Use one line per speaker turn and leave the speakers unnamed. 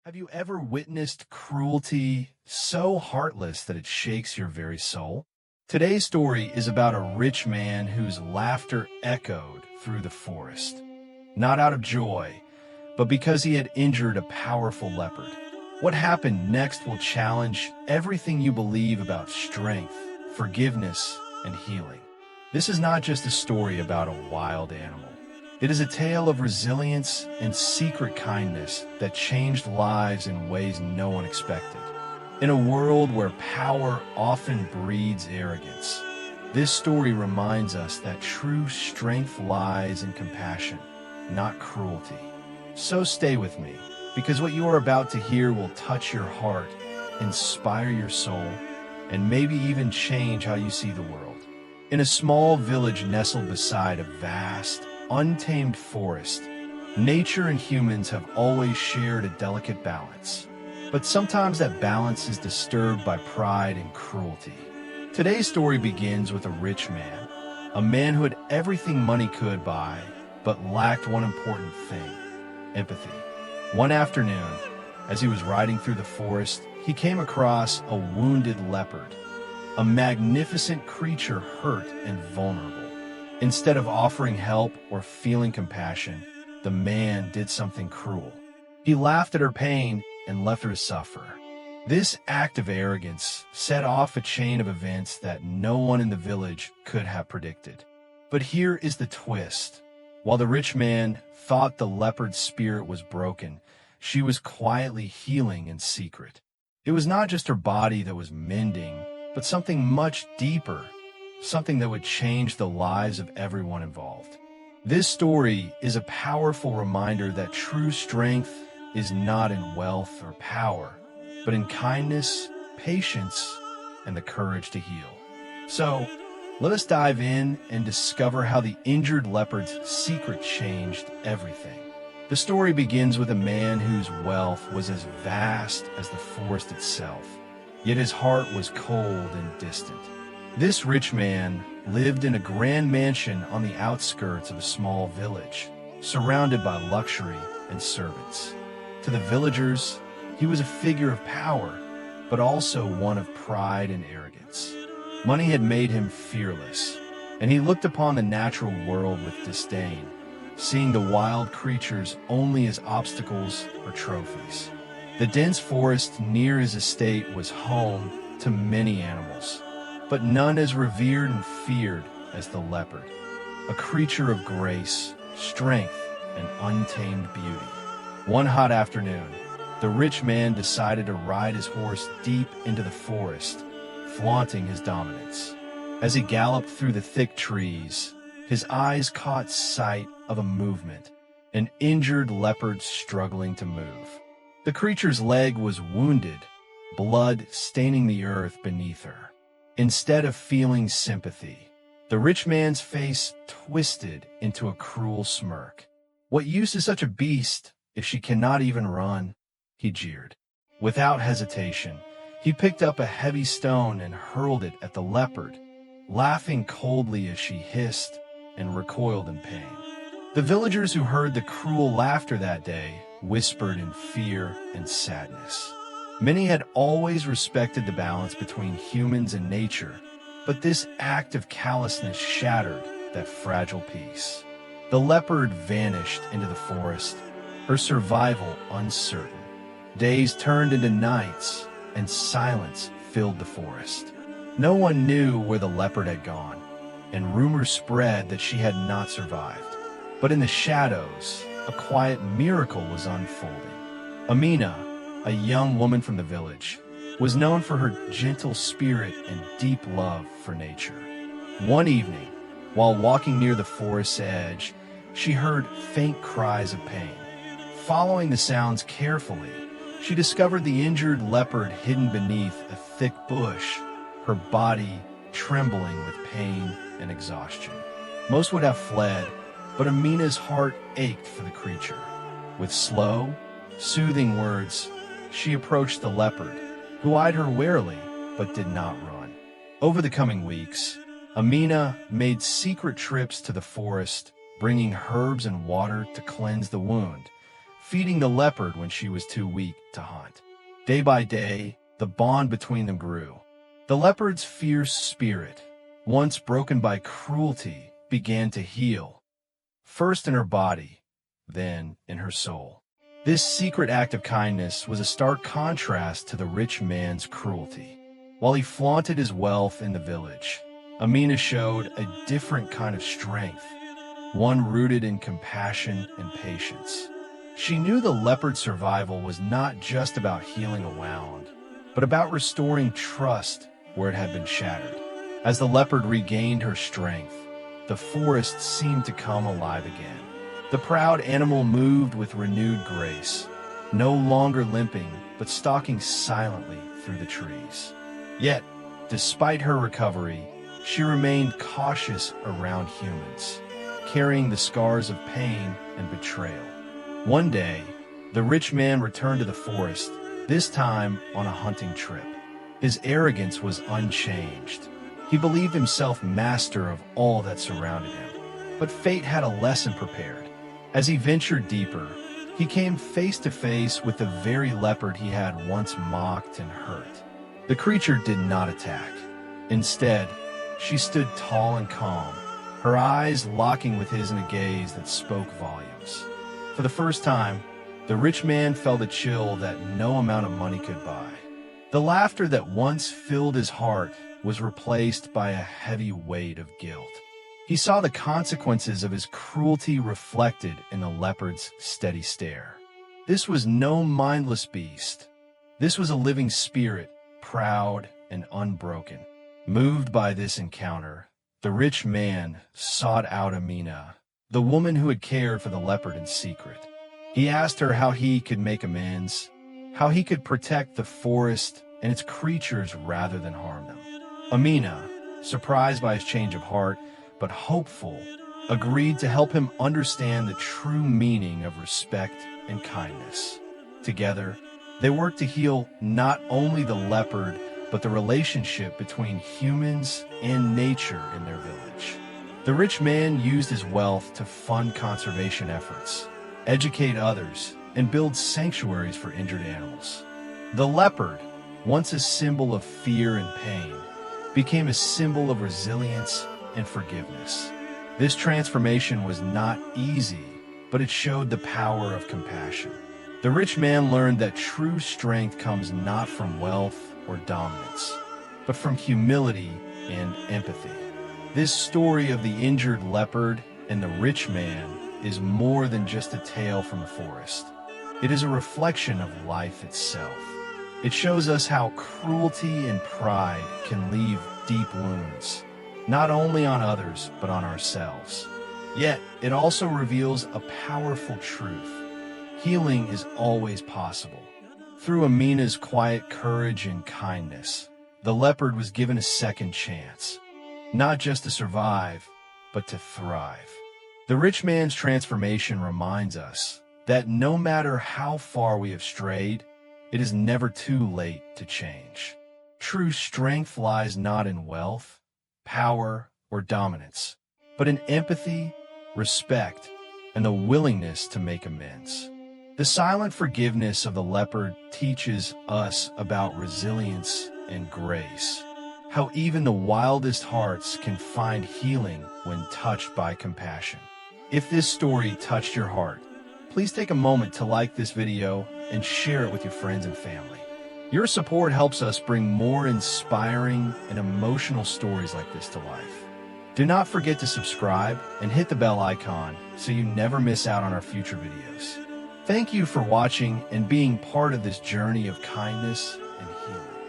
Have you ever witnessed cruelty so heartless that it shakes your very soul? Today's story is about a rich man whose laughter echoed through the forest. Not out of joy, but because he had injured a powerful leopard. What happened next will challenge everything you believe about strength, forgiveness, and healing. This is not just a story about a wild animal. It is a tale of resilience and secret kindness that changed lives in ways no one expected. In a world where power often breeds arrogance, this story reminds us that true strength lies in compassion, not cruelty. So stay with me, because what you are about to hear will touch your heart, inspire your soul, and maybe even change how you see the world. In a small village nestled beside a vast, untamed forest, nature and humans have always shared a delicate balance. But sometimes that balance is disturbed by pride and cruelty. Today's story begins with a rich man, a man who had everything money could buy, but lacked one important thing: empathy. One afternoon, as he was riding through the forest, he came across a wounded leopard, a magnificent creature hurt and vulnerable. Instead of offering help or feeling compassion, the man did something cruel. He laughed at her pain and left her to suffer. This act of arrogance set off a chain of events that no one in the village could have predicted. But here is the twist. While the rich man thought the leopard's spirit was broken, she was quietly healing in secret. It was not just her body that was mending, but something much deeper, something that would change the lives of everyone involved. This story is a powerful reminder that true strength is not in wealth or power, but in kindness, patience, and the courage to heal. So, let us dive in and discover how the injured leopard's secret changed everything. The story begins with a man whose wealth was as vast as the forest itself, yet his heart was cold and distant. This rich man lived in a grand mansion on the outskirts of a small village, surrounded by luxury and servants. To the villagers, he was a figure of power, but also one of pride and arrogance. Money had made him fearless, and he looked upon the natural world with disdain, seeing the wild creatures only as obstacles or trophies. The dense forest near his estate was home to many animals, but none as revered and feared as the leopard, a creature of grace, strength, and untamed beauty. One hot afternoon, the rich man decided to ride his horse deep into the forest, flaunting his dominance. As he galloped through the thick trees, his eyes caught sight of a movement, an injured leopard struggling to move. The creature's leg was wounded, blood staining the earth beneath her. Instead of feeling sympathy, the rich man's face twisted into a cruel smirk. "What use is such a beast if she cannot even run?" he jeered. Without hesitation, he picked up a heavy stone and hurled it at the leopard, laughing coldly as she hissed and recoiled in pain. The villagers who heard the cruel laughter that day whispered in fear and sadness. Many had always respected the balance between humans and nature, but this act of callousness shattered that fragile peace. The leopard vanished into the forest, her survival uncertain. Days turned into nights, and silence filled the forest. No one knew where the leopard had gone, and rumors spread that she had not survived. But in the shadows, a quiet miracle was unfolding. Amina, a young woman from the village, was known for her gentle spirit and deep love for nature. One evening, while walking near the forest's edge, she heard faint cries of pain. Following the sounds carefully, she discovered the injured leopard hidden beneath a thick bush, her body trembling with pain and exhaustion. Most would have fled, but Amina's heart ached for the creature. With slow, soothing words, she approached the leopard, who eyed her warily but did not run. Over the coming weeks, Amina made secret trips to the forest, bringing herbs and water to cleanse the wound, feeding the leopard when she was too weak to hunt. Day by day, the bond between them grew. The leopard's fierce spirit, once broken by cruelty, began to heal, first in her body, then in her soul. This secret act of kindness was a stark contrast to the rich man's cruelty. While he flaunted his wealth in the village, Amina showed a different kind of strength, one rooted in compassion and patience. She knew the leopard's survival was not just about healing a wound, but about restoring trust where it had been shattered. As the leopard regained her strength, the forest seemed to come alive again. The proud animal moved with renewed grace, no longer limping, but stalking silently through the trees. Yet, despite her recovery, she remained cautious around humans, carrying the scars of pain and betrayal. One day, the rich man returned to the forest, this time on a hunting trip. His arrogance was unchanged. He believed himself master of all that surrounded him. But fate had a lesson prepared. As he ventured deeper, he came face to face with the very leopard he had once mocked and hurt. The creature did not attack. Instead, she stood tall and calm, her eyes locking with his in a gaze that spoke volumes. For the first time, the rich man felt a chill that no amount of money could buy. The laughter that once filled his heart was replaced by a heavy weight of guilt. He saw the consequences of his cruelty reflected in the leopard's steady stare. This was no mindless beast. This was a living spirit, proud and unbroken. Moved by this encounter, the rich man sought out Amina, the woman who had cared for the leopard in secret. He asked her how he could make amends, how he could protect the forest and its creatures rather than harm them. Amina, surprised by his change of heart, but hopeful, agreed to help him understand the true meaning of respect and kindness. Together, they worked to heal not only the leopard, but the relationship between humans and nature in their village. The rich man used his wealth to fund conservation efforts, educate others, and build sanctuaries for injured animals. The leopard, once a symbol of fear and pain, became a symbol of resilience and forgiveness. This transformation was not easy, but it showed the power of compassion. The rich man learned that true strength comes not from wealth or dominance, but from humility and empathy. This story of the injured leopard and the rich man is more than just a tale from the forest. It is a reflection of life itself. It shows us how cruelty and pride can leave deep wounds, not only on others, but on ourselves. Yet, it also reveals a powerful truth. Healing is always possible. Through Amina's quiet courage and kindness, the leopard was given a second chance, not just to survive, but to thrive. The rich man's transformation reminds us that no matter how far we have strayed, it is never too late to change. True strength lies not in wealth, power, or dominance, but in empathy, respect, and the willingness to make amends. The silent forgiveness of the leopard teaches us about resilience and grace, how even the wildest hearts can find healing when touched by compassion. If this story touched your heart, please take a moment to like this video and share it with your friends and family. Your support helps us bring more inspiring and emotional stories like this to life. Do not forget to subscribe and hit the bell icon so you never miss out on our future videos. Thank you for watching and being part of this journey of kindness and healing.